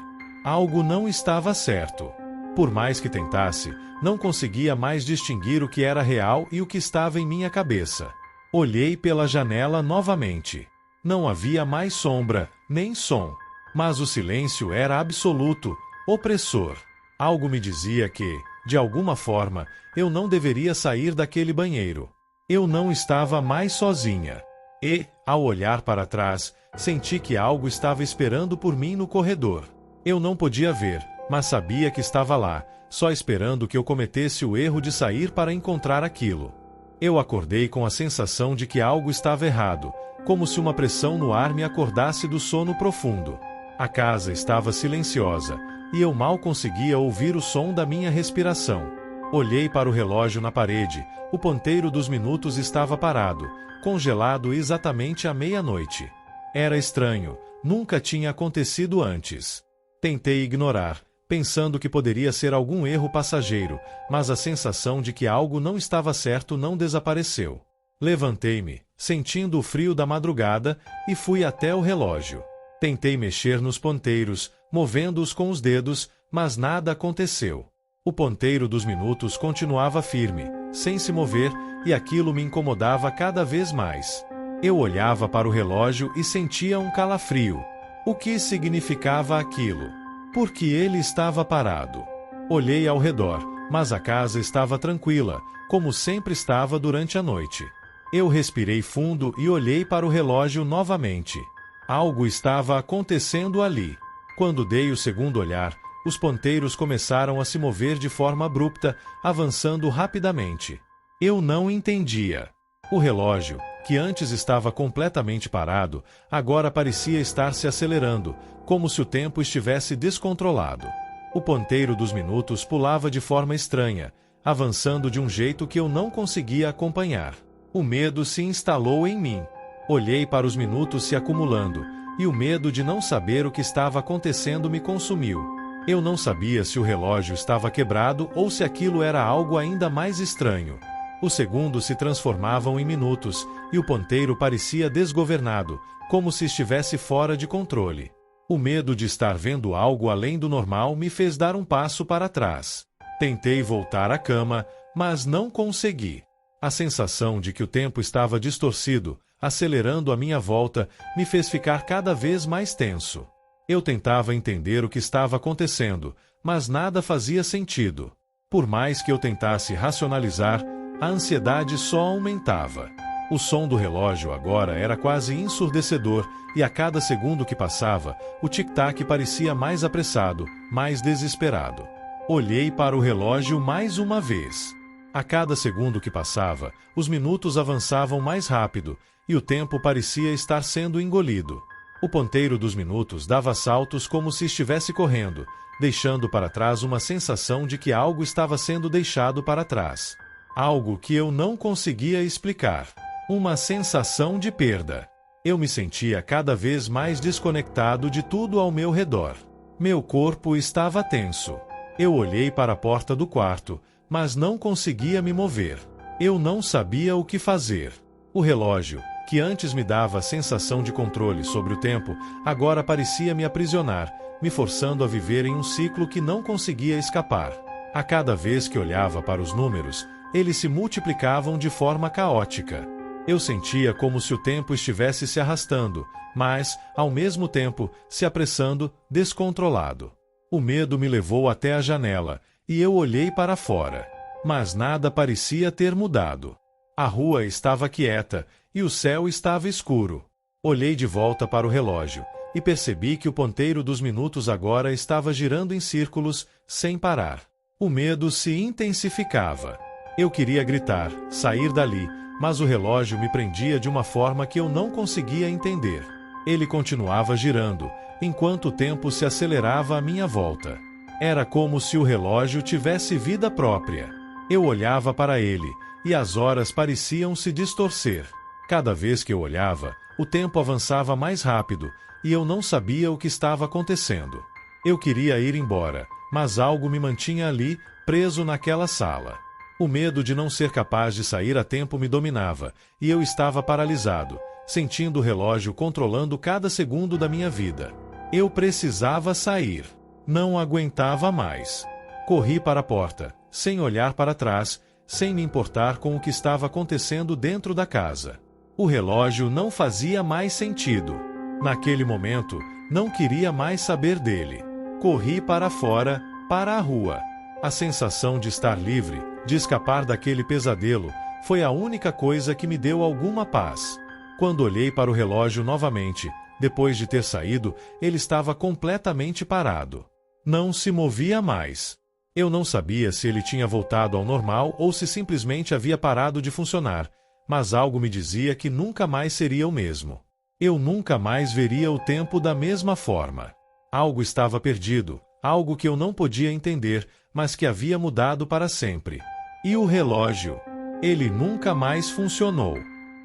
Algo não estava certo. Por mais que tentasse, não conseguia mais distinguir o que era real e o que estava em minha cabeça. Olhei pela janela novamente. Não havia mais sombra, nem som. Mas o silêncio era absoluto, opressor. Algo me dizia que, de alguma forma, eu não deveria sair daquele banheiro. Eu não estava mais sozinha. E, ao olhar para trás, senti que algo estava esperando por mim no corredor. Eu não podia ver, mas sabia que estava lá, só esperando que eu cometesse o erro de sair para encontrar aquilo. Eu acordei com a sensação de que algo estava errado, como se uma pressão no ar me acordasse do sono profundo. A casa estava silenciosa, e eu mal conseguia ouvir o som da minha respiração. Olhei para o relógio na parede, o ponteiro dos minutos estava parado, congelado exatamente à meia-noite. Era estranho, nunca tinha acontecido antes. Tentei ignorar, pensando que poderia ser algum erro passageiro, mas a sensação de que algo não estava certo não desapareceu. Levantei-me, sentindo o frio da madrugada, e fui até o relógio. Tentei mexer nos ponteiros, movendo-os com os dedos, mas nada aconteceu. O ponteiro dos minutos continuava firme, sem se mover, e aquilo me incomodava cada vez mais. Eu olhava para o relógio e sentia um calafrio. O que significava aquilo? Por que ele estava parado? Olhei ao redor, mas a casa estava tranquila, como sempre estava durante a noite. Eu respirei fundo e olhei para o relógio novamente. Algo estava acontecendo ali. Quando dei o segundo olhar, os ponteiros começaram a se mover de forma abrupta, avançando rapidamente. Eu não entendia. O relógio, que antes estava completamente parado, agora parecia estar se acelerando, como se o tempo estivesse descontrolado. O ponteiro dos minutos pulava de forma estranha, avançando de um jeito que eu não conseguia acompanhar. O medo se instalou em mim. Olhei para os minutos se acumulando, e o medo de não saber o que estava acontecendo me consumiu. Eu não sabia se o relógio estava quebrado ou se aquilo era algo ainda mais estranho. Os segundos se transformavam em minutos, e o ponteiro parecia desgovernado, como se estivesse fora de controle. O medo de estar vendo algo além do normal me fez dar um passo para trás. Tentei voltar à cama, mas não consegui. A sensação de que o tempo estava distorcido, acelerando a minha volta, me fez ficar cada vez mais tenso. Eu tentava entender o que estava acontecendo, mas nada fazia sentido. Por mais que eu tentasse racionalizar, a ansiedade só aumentava. O som do relógio agora era quase ensurdecedor, e a cada segundo que passava, o tic-tac parecia mais apressado, mais desesperado. Olhei para o relógio mais uma vez. A cada segundo que passava, os minutos avançavam mais rápido, e o tempo parecia estar sendo engolido. O ponteiro dos minutos dava saltos como se estivesse correndo, deixando para trás uma sensação de que algo estava sendo deixado para trás. Algo que eu não conseguia explicar. Uma sensação de perda. Eu me sentia cada vez mais desconectado de tudo ao meu redor. Meu corpo estava tenso. Eu olhei para a porta do quarto, mas não conseguia me mover. Eu não sabia o que fazer. O relógio, que antes me dava a sensação de controle sobre o tempo, agora parecia me aprisionar, me forçando a viver em um ciclo que não conseguia escapar. A cada vez que olhava para os números, eles se multiplicavam de forma caótica. Eu sentia como se o tempo estivesse se arrastando, mas, ao mesmo tempo, se apressando, descontrolado. O medo me levou até a janela, e eu olhei para fora. Mas nada parecia ter mudado. A rua estava quieta, e o céu estava escuro. Olhei de volta para o relógio, e percebi que o ponteiro dos minutos agora estava girando em círculos, sem parar. O medo se intensificava. Eu queria gritar, sair dali, mas o relógio me prendia de uma forma que eu não conseguia entender. Ele continuava girando, enquanto o tempo se acelerava à minha volta. Era como se o relógio tivesse vida própria. Eu olhava para ele, e as horas pareciam se distorcer. Cada vez que eu olhava, o tempo avançava mais rápido, e eu não sabia o que estava acontecendo. Eu queria ir embora, mas algo me mantinha ali, preso naquela sala. O medo de não ser capaz de sair a tempo me dominava, e eu estava paralisado, sentindo o relógio controlando cada segundo da minha vida. Eu precisava sair. Não aguentava mais. Corri para a porta, sem olhar para trás, sem me importar com o que estava acontecendo dentro da casa. O relógio não fazia mais sentido. Naquele momento, não queria mais saber dele. Corri para fora, para a rua. A sensação de estar livre, de escapar daquele pesadelo, foi a única coisa que me deu alguma paz. Quando olhei para o relógio novamente, depois de ter saído, ele estava completamente parado. Não se movia mais. Eu não sabia se ele tinha voltado ao normal ou se simplesmente havia parado de funcionar, mas algo me dizia que nunca mais seria o mesmo. Eu nunca mais veria o tempo da mesma forma. Algo estava perdido, algo que eu não podia entender, mas que havia mudado para sempre. E o relógio? Ele nunca mais funcionou.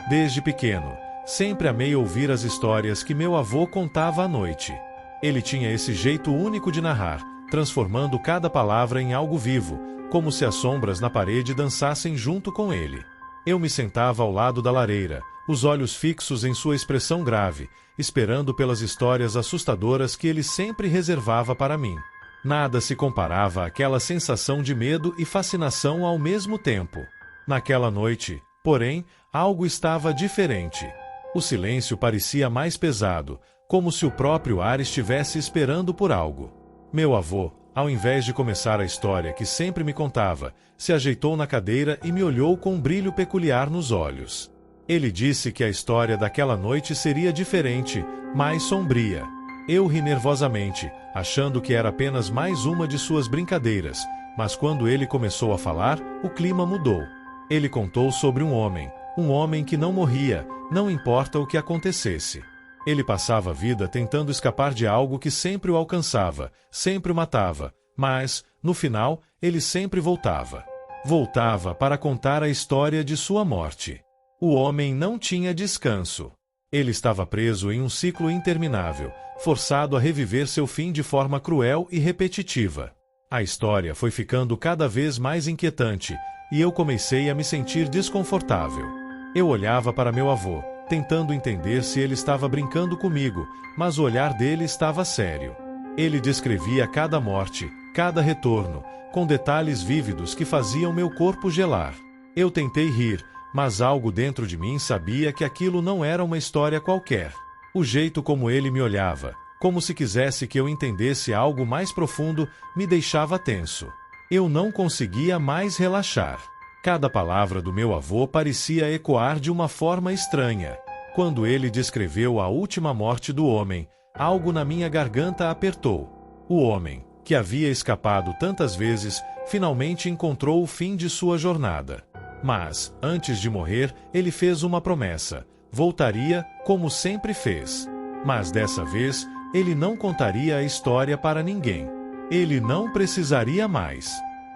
Desde pequeno, sempre amei ouvir as histórias que meu avô contava à noite. Ele tinha esse jeito único de narrar, transformando cada palavra em algo vivo, como se as sombras na parede dançassem junto com ele. Eu me sentava ao lado da lareira, os olhos fixos em sua expressão grave, esperando pelas histórias assustadoras que ele sempre reservava para mim. Nada se comparava àquela sensação de medo e fascinação ao mesmo tempo. Naquela noite, porém, algo estava diferente. O silêncio parecia mais pesado, como se o próprio ar estivesse esperando por algo. Meu avô, ao invés de começar a história que sempre me contava, se ajeitou na cadeira e me olhou com um brilho peculiar nos olhos. Ele disse que a história daquela noite seria diferente, mais sombria. Eu ri nervosamente, achando que era apenas mais uma de suas brincadeiras, mas quando ele começou a falar, o clima mudou. Ele contou sobre um homem que não morria, não importa o que acontecesse. Ele passava a vida tentando escapar de algo que sempre o alcançava, sempre o matava, mas, no final, ele sempre voltava. Voltava para contar a história de sua morte. O homem não tinha descanso. Ele estava preso em um ciclo interminável, forçado a reviver seu fim de forma cruel e repetitiva. A história foi ficando cada vez mais inquietante, e eu comecei a me sentir desconfortável. Eu olhava para meu avô, tentando entender se ele estava brincando comigo, mas o olhar dele estava sério. Ele descrevia cada morte, cada retorno, com detalhes vívidos que faziam meu corpo gelar. Eu tentei rir, mas algo dentro de mim sabia que aquilo não era uma história qualquer. O jeito como ele me olhava, como se quisesse que eu entendesse algo mais profundo, me deixava tenso. Eu não conseguia mais relaxar. Cada palavra do meu avô parecia ecoar de uma forma estranha. Quando ele descreveu a última morte do homem, algo na minha garganta apertou. O homem, que havia escapado tantas vezes, finalmente encontrou o fim de sua jornada. Mas, antes de morrer, ele fez uma promessa: voltaria, como sempre fez. Mas dessa vez, ele não contaria a história para ninguém. Ele não precisaria mais.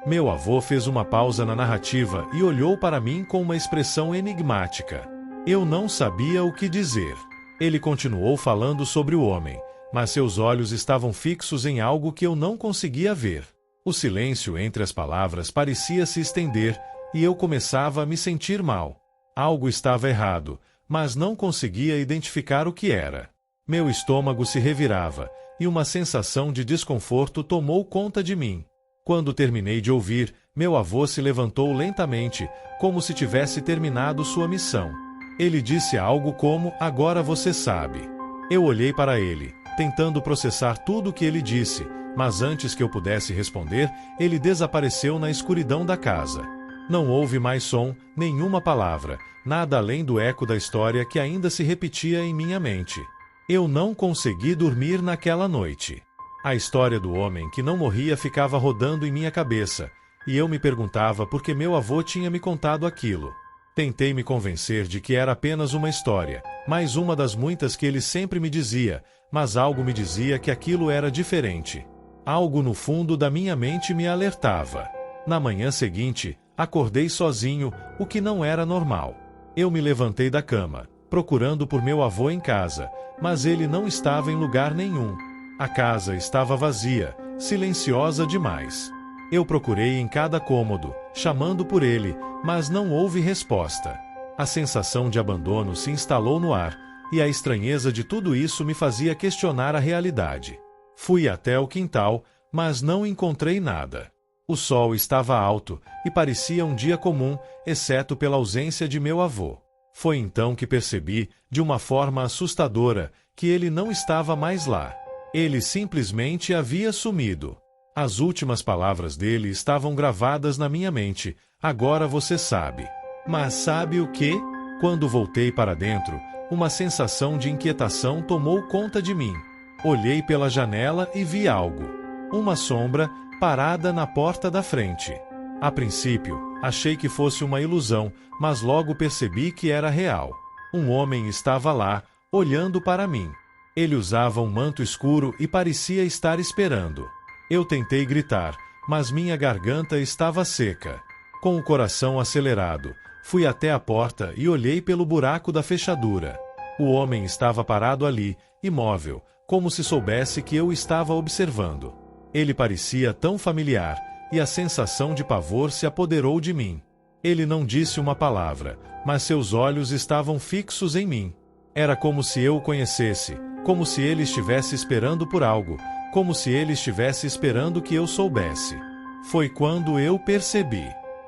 Meu avô fez uma pausa na narrativa e olhou para mim com uma expressão enigmática. Eu não sabia o que dizer. Ele continuou falando sobre o homem, mas seus olhos estavam fixos em algo que eu não conseguia ver. O silêncio entre as palavras parecia se estender, e eu começava a me sentir mal. Algo estava errado, mas não conseguia identificar o que era. Meu estômago se revirava, e uma sensação de desconforto tomou conta de mim. Quando terminei de ouvir, meu avô se levantou lentamente, como se tivesse terminado sua missão. Ele disse algo como: "Agora você sabe." Eu olhei para ele, tentando processar tudo o que ele disse, mas antes que eu pudesse responder, ele desapareceu na escuridão da casa. Não houve mais som, nenhuma palavra, nada além do eco da história que ainda se repetia em minha mente. Eu não consegui dormir naquela noite. A história do homem que não morria ficava rodando em minha cabeça, e eu me perguntava por que meu avô tinha me contado aquilo. Tentei me convencer de que era apenas uma história, mais uma das muitas que ele sempre me dizia, mas algo me dizia que aquilo era diferente. Algo no fundo da minha mente me alertava. Na manhã seguinte, acordei sozinho, o que não era normal. Eu me levantei da cama, procurando por meu avô em casa, mas ele não estava em lugar nenhum. A casa estava vazia, silenciosa demais. Eu procurei em cada cômodo, chamando por ele, mas não houve resposta. A sensação de abandono se instalou no ar, e a estranheza de tudo isso me fazia questionar a realidade. Fui até o quintal, mas não encontrei nada. O sol estava alto, e parecia um dia comum, exceto pela ausência de meu avô. Foi então que percebi, de uma forma assustadora, que ele não estava mais lá. Ele simplesmente havia sumido. As últimas palavras dele estavam gravadas na minha mente: "Agora você sabe." Mas sabe o quê? Quando voltei para dentro, uma sensação de inquietação tomou conta de mim. Olhei pela janela e vi algo. Uma sombra, parada na porta da frente. A princípio, achei que fosse uma ilusão, mas logo percebi que era real. Um homem estava lá, olhando para mim. Ele usava um manto escuro e parecia estar esperando. Eu tentei gritar, mas minha garganta estava seca. Com o coração acelerado, fui até a porta e olhei pelo buraco da fechadura. O homem estava parado ali, imóvel, como se soubesse que eu estava observando. Ele parecia tão familiar, e a sensação de pavor se apoderou de mim. Ele não disse uma palavra, mas seus olhos estavam fixos em mim. Era como se eu o conhecesse, como se ele estivesse esperando por algo, como se ele estivesse esperando que eu soubesse. Foi quando eu percebi.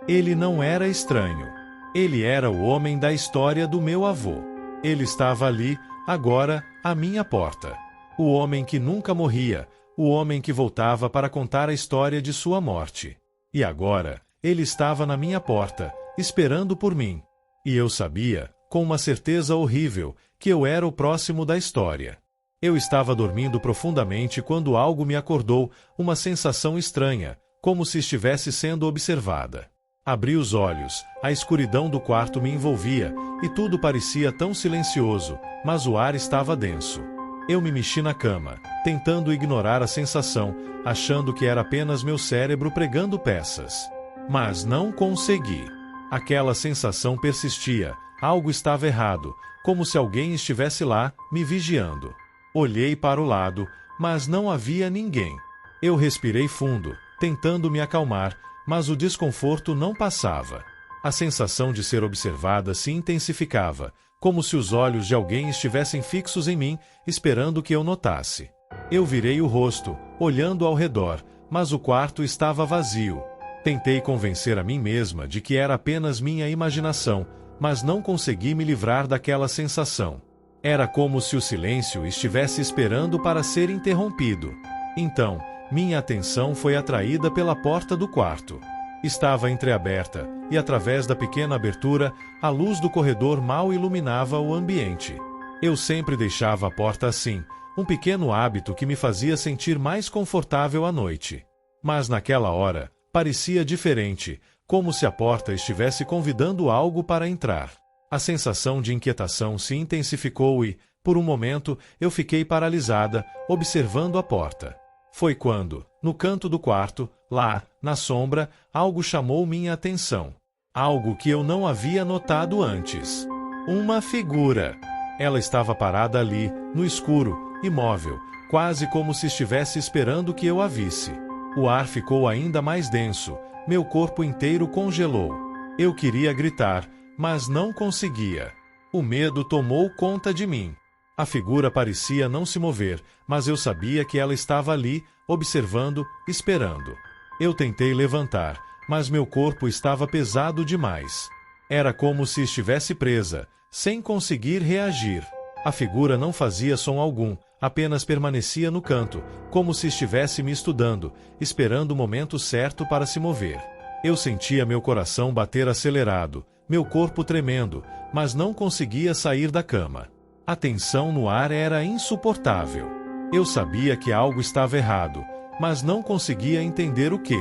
Ele não era estranho. Ele era o homem da história do meu avô. Ele estava ali, agora, à minha porta. O homem que nunca morria, o homem que voltava para contar a história de sua morte. E agora, ele estava na minha porta, esperando por mim. E eu sabia, com uma certeza horrível, que eu era o próximo da história. Eu estava dormindo profundamente quando algo me acordou, uma sensação estranha, como se estivesse sendo observada. Abri os olhos, a escuridão do quarto me envolvia, e tudo parecia tão silencioso, mas o ar estava denso. Eu me mexi na cama, tentando ignorar a sensação, achando que era apenas meu cérebro pregando peças. Mas não consegui. Aquela sensação persistia, Algo estava errado, como se alguém estivesse lá, me vigiando. Olhei para o lado, mas não havia ninguém. Eu respirei fundo, tentando me acalmar, mas o desconforto não passava. A sensação de ser observada se intensificava, como se os olhos de alguém estivessem fixos em mim, esperando que eu notasse. Eu virei o rosto, olhando ao redor, mas o quarto estava vazio. Tentei convencer a mim mesma de que era apenas minha imaginação, mas não consegui me livrar daquela sensação. Era como se o silêncio estivesse esperando para ser interrompido. Então, minha atenção foi atraída pela porta do quarto. Estava entreaberta, e através da pequena abertura, a luz do corredor mal iluminava o ambiente. Eu sempre deixava a porta assim, um pequeno hábito que me fazia sentir mais confortável à noite. Mas naquela hora, parecia diferente, como se a porta estivesse convidando algo para entrar. A sensação de inquietação se intensificou e, por um momento, eu fiquei paralisada, observando a porta. Foi quando, no canto do quarto, lá, na sombra, algo chamou minha atenção. Algo que eu não havia notado antes. Uma figura. Ela estava parada ali, no escuro, imóvel, quase como se estivesse esperando que eu a visse. O ar ficou ainda mais denso, meu corpo inteiro congelou. Eu queria gritar, mas não conseguia. O medo tomou conta de mim. A figura parecia não se mover, mas eu sabia que ela estava ali, observando, esperando. Eu tentei levantar, mas meu corpo estava pesado demais. Era como se estivesse presa, sem conseguir reagir. A figura não fazia som algum, apenas permanecia no canto, como se estivesse me estudando, esperando o momento certo para se mover. Eu sentia meu coração bater acelerado, meu corpo tremendo, mas não conseguia sair da cama. A tensão no ar era insuportável. Eu sabia que algo estava errado, mas não conseguia entender o que.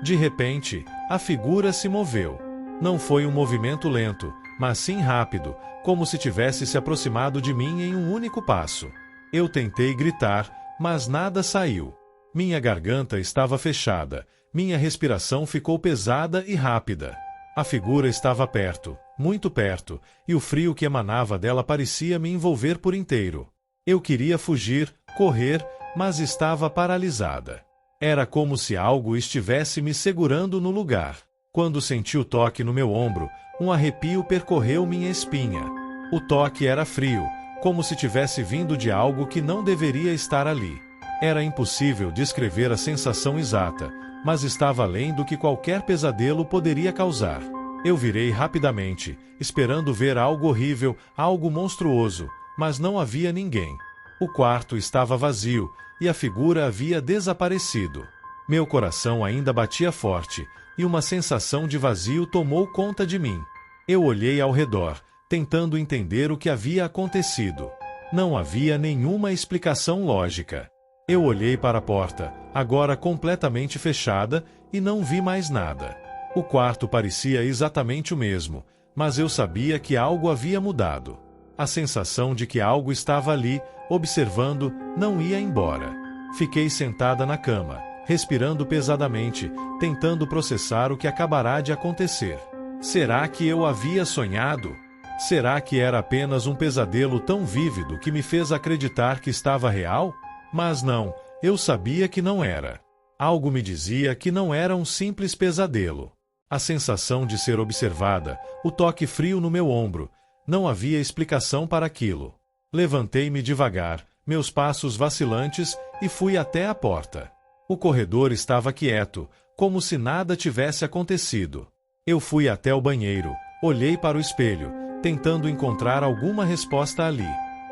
De repente, a figura se moveu. Não foi um movimento lento, mas sim rápido, como se tivesse se aproximado de mim em um único passo. Eu tentei gritar, mas nada saiu. Minha garganta estava fechada, minha respiração ficou pesada e rápida. A figura estava perto, muito perto, e o frio que emanava dela parecia me envolver por inteiro. Eu queria fugir, correr, mas estava paralisada. Era como se algo estivesse me segurando no lugar. Quando senti o toque no meu ombro, um arrepio percorreu minha espinha. O toque era frio, como se tivesse vindo de algo que não deveria estar ali. Era impossível descrever a sensação exata, mas estava além do que qualquer pesadelo poderia causar. Eu virei rapidamente, esperando ver algo horrível, algo monstruoso, mas não havia ninguém. O quarto estava vazio, e a figura havia desaparecido. Meu coração ainda batia forte, e uma sensação de vazio tomou conta de mim. Eu olhei ao redor, tentando entender o que havia acontecido. Não havia nenhuma explicação lógica. Eu olhei para a porta, agora completamente fechada, e não vi mais nada. O quarto parecia exatamente o mesmo, mas eu sabia que algo havia mudado. A sensação de que algo estava ali, observando, não ia embora. Fiquei sentada na cama, respirando pesadamente, tentando processar o que acabará de acontecer. Será que eu havia sonhado? Será que era apenas um pesadelo tão vívido que me fez acreditar que estava real? Mas não, eu sabia que não era. Algo me dizia que não era um simples pesadelo. A sensação de ser observada, o toque frio no meu ombro, não havia explicação para aquilo. Levantei-me devagar, meus passos vacilantes, e fui até a porta. O corredor estava quieto, como se nada tivesse acontecido. Eu fui até o banheiro, olhei para o espelho, tentando encontrar alguma resposta ali.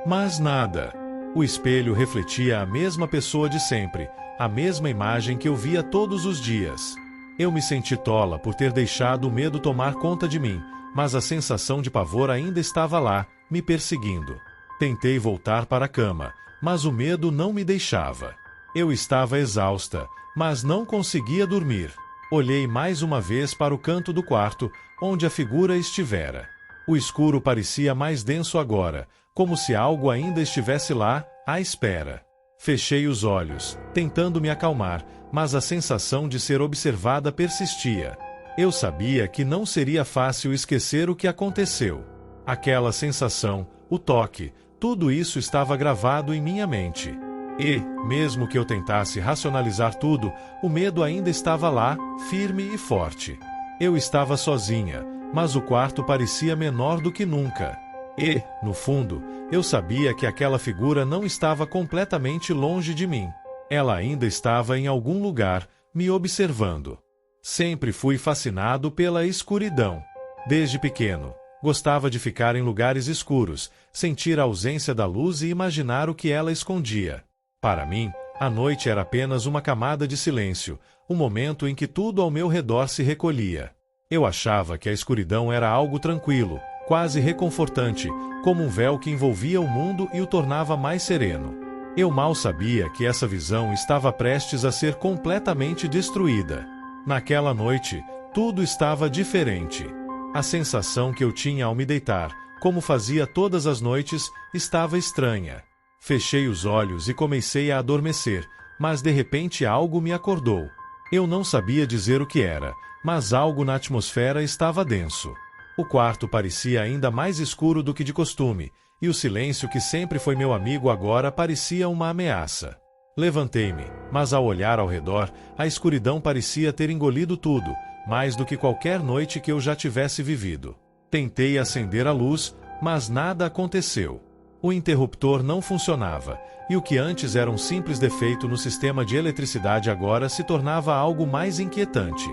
Mas nada. O espelho refletia a mesma pessoa de sempre, a mesma imagem que eu via todos os dias. Eu me senti tola por ter deixado o medo tomar conta de mim, mas a sensação de pavor ainda estava lá, me perseguindo. Tentei voltar para a cama, mas o medo não me deixava. Eu estava exausta, mas não conseguia dormir. Olhei mais uma vez para o canto do quarto, onde a figura estivera. O escuro parecia mais denso agora, como se algo ainda estivesse lá, à espera. Fechei os olhos, tentando me acalmar, mas a sensação de ser observada persistia. Eu sabia que não seria fácil esquecer o que aconteceu. Aquela sensação, o toque, tudo isso estava gravado em minha mente. E, mesmo que eu tentasse racionalizar tudo, o medo ainda estava lá, firme e forte. Eu estava sozinha, mas o quarto parecia menor do que nunca. E, no fundo, eu sabia que aquela figura não estava completamente longe de mim. Ela ainda estava em algum lugar, me observando. Sempre fui fascinado pela escuridão. Desde pequeno, gostava de ficar em lugares escuros, sentir a ausência da luz e imaginar o que ela escondia. Para mim, a noite era apenas uma camada de silêncio, um momento em que tudo ao meu redor se recolhia. Eu achava que a escuridão era algo tranquilo, quase reconfortante, como um véu que envolvia o mundo e o tornava mais sereno. Eu mal sabia que essa visão estava prestes a ser completamente destruída. Naquela noite, tudo estava diferente. A sensação que eu tinha ao me deitar, como fazia todas as noites, estava estranha. Fechei os olhos e comecei a adormecer, mas de repente algo me acordou. Eu não sabia dizer o que era, mas algo na atmosfera estava denso. O quarto parecia ainda mais escuro do que de costume, e o silêncio que sempre foi meu amigo agora parecia uma ameaça. Levantei-me, mas ao olhar ao redor, a escuridão parecia ter engolido tudo, mais do que qualquer noite que eu já tivesse vivido. Tentei acender a luz, mas nada aconteceu. O interruptor não funcionava, e o que antes era um simples defeito no sistema de eletricidade agora se tornava algo mais inquietante.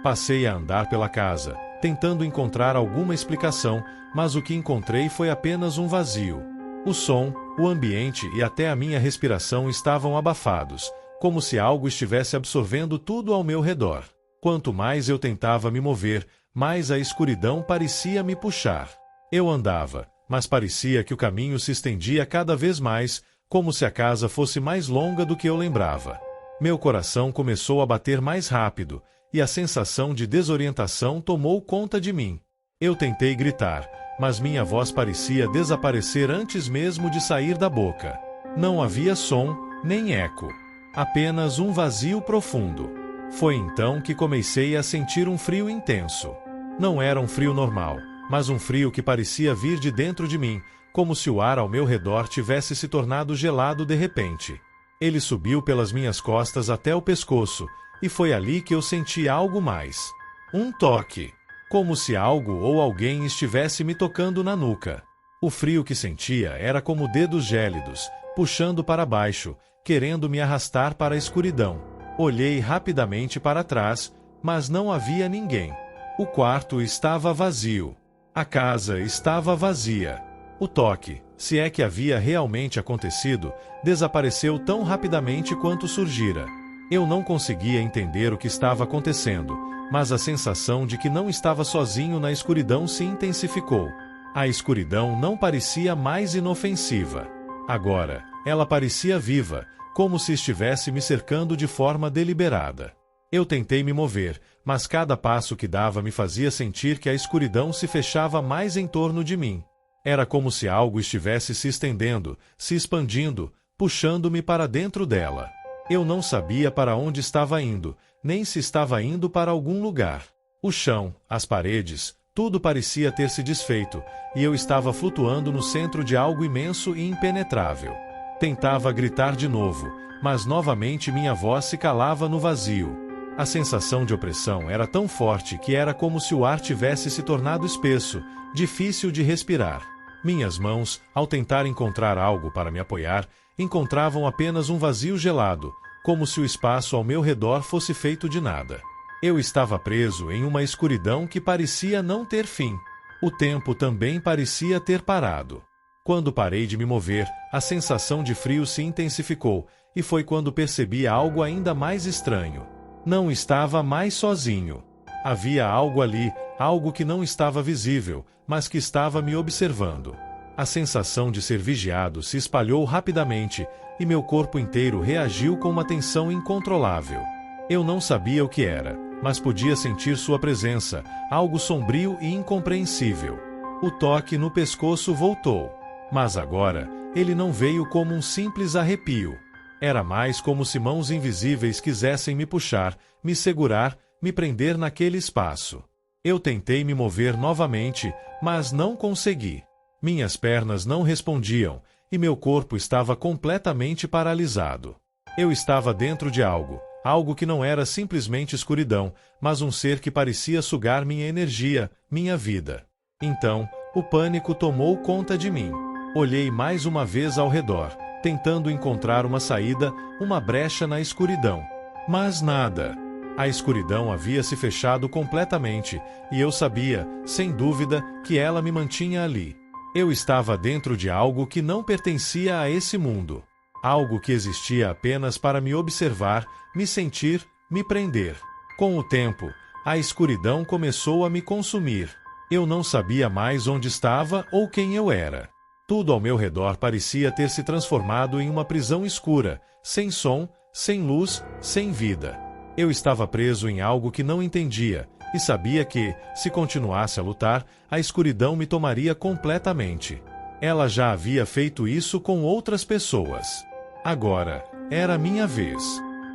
Passei a andar pela casa, tentando encontrar alguma explicação, mas o que encontrei foi apenas um vazio. O som, o ambiente e até a minha respiração estavam abafados, como se algo estivesse absorvendo tudo ao meu redor. Quanto mais eu tentava me mover, mais a escuridão parecia me puxar. Eu andava, mas parecia que o caminho se estendia cada vez mais, como se a casa fosse mais longa do que eu lembrava. Meu coração começou a bater mais rápido, e a sensação de desorientação tomou conta de mim. Eu tentei gritar, mas minha voz parecia desaparecer antes mesmo de sair da boca. Não havia som, nem eco. Apenas um vazio profundo. Foi então que comecei a sentir um frio intenso. Não era um frio normal, mas um frio que parecia vir de dentro de mim, como se o ar ao meu redor tivesse se tornado gelado de repente. Ele subiu pelas minhas costas até o pescoço, e foi ali que eu senti algo mais. Um toque. Como se algo ou alguém estivesse me tocando na nuca. O frio que sentia era como dedos gélidos, puxando para baixo, querendo me arrastar para a escuridão. Olhei rapidamente para trás, mas não havia ninguém. O quarto estava vazio. A casa estava vazia. O toque, se é que havia realmente acontecido, desapareceu tão rapidamente quanto surgira. Eu não conseguia entender o que estava acontecendo, mas a sensação de que não estava sozinho na escuridão se intensificou. A escuridão não parecia mais inofensiva. Agora, ela parecia viva, como se estivesse me cercando de forma deliberada. Eu tentei me mover, mas cada passo que dava me fazia sentir que a escuridão se fechava mais em torno de mim. Era como se algo estivesse se estendendo, se expandindo, puxando-me para dentro dela. Eu não sabia para onde estava indo, nem se estava indo para algum lugar. O chão, as paredes, tudo parecia ter se desfeito, e eu estava flutuando no centro de algo imenso e impenetrável. Tentava gritar de novo, mas novamente minha voz se calava no vazio. A sensação de opressão era tão forte que era como se o ar tivesse se tornado espesso, difícil de respirar. Minhas mãos, ao tentar encontrar algo para me apoiar, encontravam apenas um vazio gelado, como se o espaço ao meu redor fosse feito de nada. Eu estava preso em uma escuridão que parecia não ter fim. O tempo também parecia ter parado. Quando parei de me mover, a sensação de frio se intensificou, e foi quando percebi algo ainda mais estranho. Não estava mais sozinho. Havia algo ali, algo que não estava visível, mas que estava me observando. A sensação de ser vigiado se espalhou rapidamente, e meu corpo inteiro reagiu com uma tensão incontrolável. Eu não sabia o que era, mas podia sentir sua presença, algo sombrio e incompreensível. O toque no pescoço voltou. Mas agora, ele não veio como um simples arrepio. Era mais como se mãos invisíveis quisessem me puxar, me segurar, me prender naquele espaço. Eu tentei me mover novamente, mas não consegui. Minhas pernas não respondiam, e meu corpo estava completamente paralisado. Eu estava dentro de algo que não era simplesmente escuridão, mas um ser que parecia sugar minha energia, minha vida. Então, o pânico tomou conta de mim. Olhei mais uma vez ao redor, tentando encontrar uma saída, uma brecha na escuridão. Mas nada. A escuridão havia se fechado completamente, e eu sabia, sem dúvida, que ela me mantinha ali. Eu estava dentro de algo que não pertencia a esse mundo. Algo que existia apenas para me observar, me sentir, me prender. Com o tempo, a escuridão começou a me consumir. Eu não sabia mais onde estava ou quem eu era. Tudo ao meu redor parecia ter se transformado em uma prisão escura, sem som, sem luz, sem vida. Eu estava preso em algo que não entendia, e sabia que, se continuasse a lutar, a escuridão me tomaria completamente. Ela já havia feito isso com outras pessoas. Agora, era minha vez.